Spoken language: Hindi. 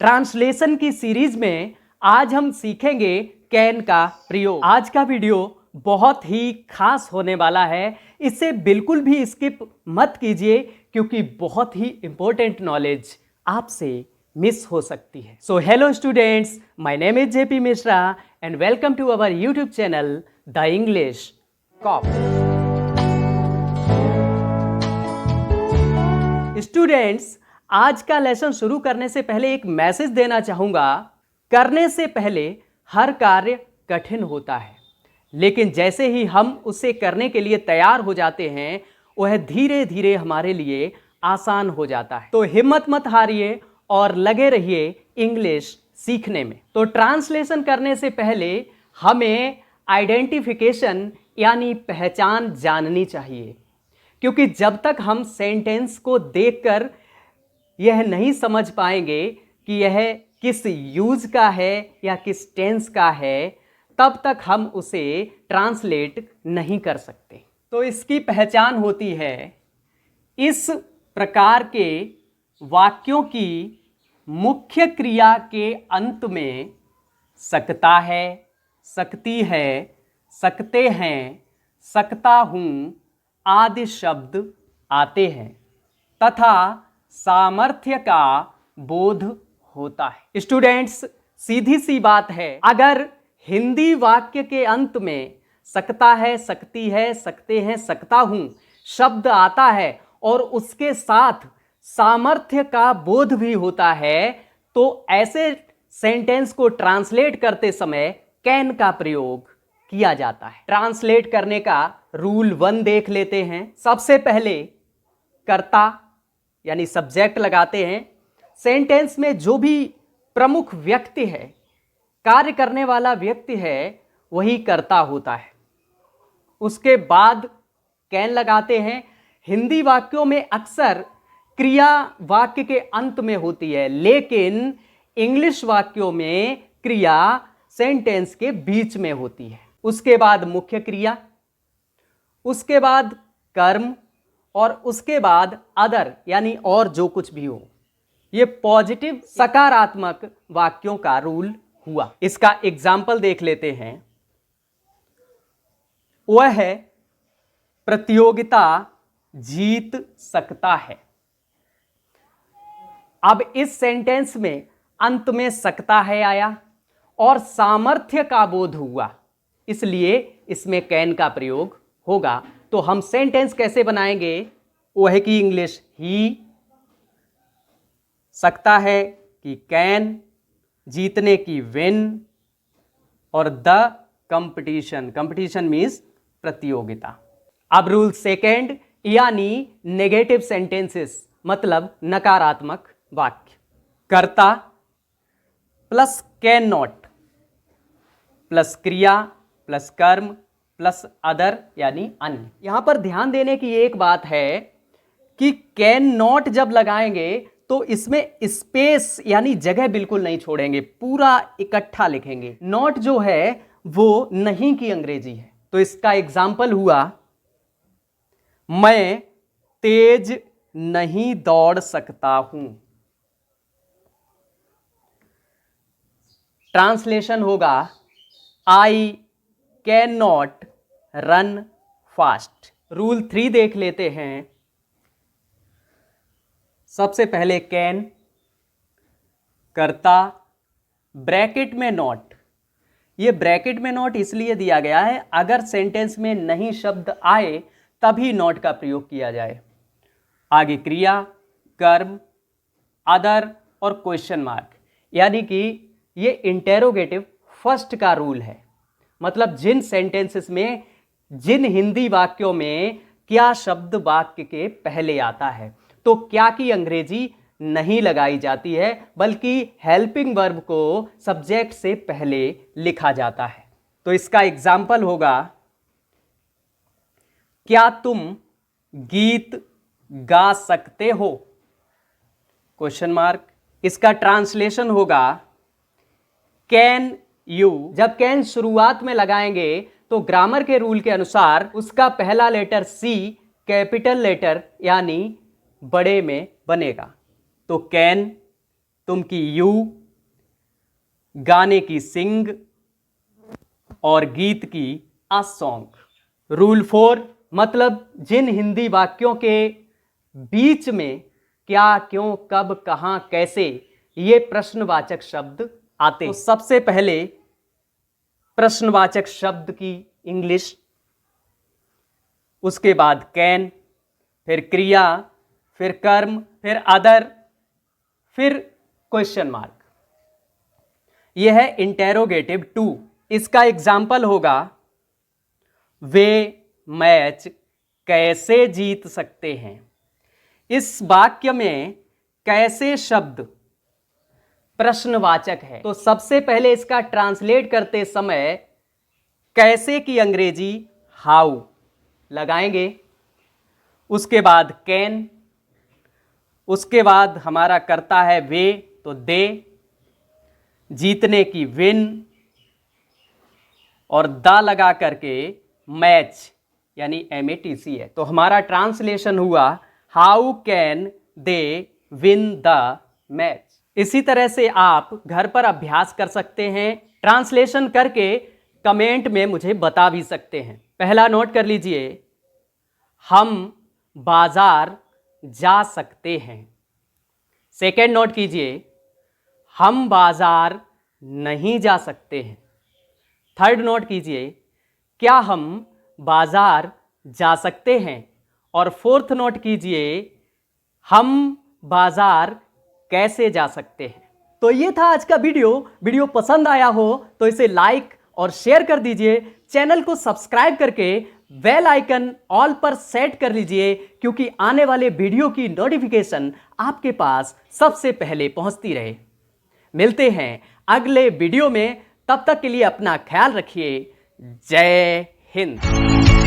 ट्रांसलेशन की सीरीज में आज हम सीखेंगे कैन का प्रयोग। आज का वीडियो बहुत ही खास होने वाला है, इसे बिल्कुल भी स्किप मत कीजिए क्योंकि बहुत ही इंपॉर्टेंट नॉलेज आपसे मिस हो सकती है। So hello students, my name is JP Mishra and welcome to our YouTube channel the English cop. Students, आज का लेसन शुरू करने से पहले एक मैसेज देना चाहूंगा। करने से पहले हर कार्य कठिन होता है, लेकिन जैसे ही हम उसे करने के लिए तैयार हो जाते हैं वह धीरे धीरे हमारे लिए आसान हो जाता है। तो हिम्मत मत हारिए और लगे रहिए इंग्लिश सीखने में। तो ट्रांसलेशन करने से पहले हमें आइडेंटिफिकेशन यानी पहचान जाननी चाहिए, क्योंकि जब तक हम सेंटेंस को देखकर यह नहीं समझ पाएंगे कि यह किस यूज का है या किस टेंस का है, तब तक हम उसे ट्रांसलेट नहीं कर सकते। तो इसकी पहचान होती है इस प्रकार के वाक्यों की मुख्य क्रिया के अंत में सकता है, सकती है, सकते हैं, सकता हूँ आदि शब्द आते हैं तथा सामर्थ्य का बोध होता है। स्टूडेंट्स, सीधी सी बात है, अगर हिंदी वाक्य के अंत में सकता है, सकती है, सकते हैं, सकता हूं शब्द आता है और उसके साथ सामर्थ्य का बोध भी होता है, तो ऐसे सेंटेंस को ट्रांसलेट करते समय कैन का प्रयोग किया जाता है। ट्रांसलेट करने का रूल 1 देख लेते हैं। सबसे पहले कर्ता यानी सब्जेक्ट लगाते हैं। सेंटेंस में जो भी प्रमुख व्यक्ति है, कार्य करने वाला व्यक्ति है, वही कर्ता होता है। उसके बाद कैन लगाते हैं। हिंदी वाक्यों में अक्सर क्रिया वाक्य के अंत में होती है, लेकिन इंग्लिश वाक्यों में क्रिया सेंटेंस के बीच में होती है। उसके बाद मुख्य क्रिया, उसके बाद कर्म और उसके बाद अदर यानी और जो कुछ भी हो। ये पॉजिटिव सकारात्मक वाक्यों का रूल हुआ। इसका एग्जाम्पल देख लेते हैं। वह है प्रतियोगिता जीत सकता है। अब इस सेंटेंस में अंत में सकता है आया और सामर्थ्य का बोध हुआ, इसलिए इसमें कैन का प्रयोग होगा। तो हम सेंटेंस कैसे बनाएंगे? वह की इंग्लिश ही, सकता है कि कैन, जीतने की विन और द कंपटीशन, कंपटीशन मीन्स प्रतियोगिता। अब रूल सेकेंड यानी नेगेटिव सेंटेंसेस, मतलब नकारात्मक वाक्य। कर्ता प्लस कैन नॉट प्लस क्रिया प्लस कर्म प्लस अदर यानी अन्य। यहां पर ध्यान देने की एक बात है कि कैन नॉट जब लगाएंगे तो इसमें स्पेस यानी जगह बिल्कुल नहीं छोड़ेंगे, पूरा इकट्ठा लिखेंगे। नॉट जो है वो नहीं की अंग्रेजी है। तो इसका एग्जाम्पल हुआ, मैं तेज नहीं दौड़ सकता हूं। ट्रांसलेशन होगा, I can not run fast. Rule 3 देख लेते हैं। सबसे पहले कैन, कर्ता, ब्रैकेट में नॉट। ये ब्रैकेट में नॉट इसलिए दिया गया है, अगर सेंटेंस में नहीं शब्द आए तभी नॉट का प्रयोग किया जाए। आगे क्रिया, कर्म, अदर और क्वेश्चन मार्क, यानी कि ये इंटेरोगेटिव फर्स्ट का रूल है। मतलब जिन सेंटेंसेस में, जिन हिंदी वाक्यों में क्या शब्द वाक्य के पहले आता है, तो क्या की अंग्रेजी नहीं लगाई जाती है, बल्कि हेल्पिंग वर्ब को सब्जेक्ट से पहले लिखा जाता है। तो इसका एग्जाम्पल होगा, क्या तुम गीत गा सकते हो? Question mark. इसका ट्रांसलेशन होगा, कैन यू। जब कैन शुरुआत में लगाएंगे तो ग्रामर के रूल के अनुसार उसका पहला लेटर सी कैपिटल लेटर यानी बड़े में बनेगा। तो कैन तुम की यू, गाने की सिंग और गीत की अ सॉन्ग। रूल 4 मतलब जिन हिंदी वाक्यों के बीच में क्या, क्यों, कब, कहां, कैसे ये प्रश्नवाचक शब्द आते हैं। तो सबसे पहले प्रश्नवाचक शब्द की इंग्लिश, उसके बाद कैन, फिर क्रिया, फिर कर्म, फिर अदर, फिर क्वेश्चन मार्क। यह है इंटेरोगेटिव 2। इसका एग्जाम्पल होगा वे मैच कैसे जीत सकते हैं। इस वाक्य में कैसे शब्द प्रश्नवाचक है, तो सबसे पहले इसका ट्रांसलेट करते समय कैसे की अंग्रेजी हाउ लगाएंगे, उसके बाद कैन, उसके बाद हमारा करता है वे तो दे, जीतने की विन और द लगा करके मैच यानी MATC है। तो हमारा ट्रांसलेशन हुआ how can they win the match. इसी तरह से आप घर पर अभ्यास कर सकते हैं, ट्रांसलेशन करके कमेंट में मुझे बता भी सकते हैं। पहला नोट कर लीजिए, हम बाजार जा सकते हैं। सेकेंड नोट कीजिए, हम बाजार नहीं जा सकते हैं। थर्ड नोट कीजिए, क्या हम बाजार जा सकते हैं। और फोर्थ नोट कीजिए, हम बाजार कैसे जा सकते हैं। तो ये था आज का वीडियो पसंद आया हो तो इसे लाइक और शेयर कर दीजिए। चैनल को सब्सक्राइब करके बेल आइकन ऑल पर सेट कर लीजिए, क्योंकि आने वाले वीडियो की नोटिफिकेशन आपके पास सबसे पहले पहुंचती रहे। मिलते हैं अगले वीडियो में, तब तक के लिए अपना ख्याल रखिए। जय हिंद।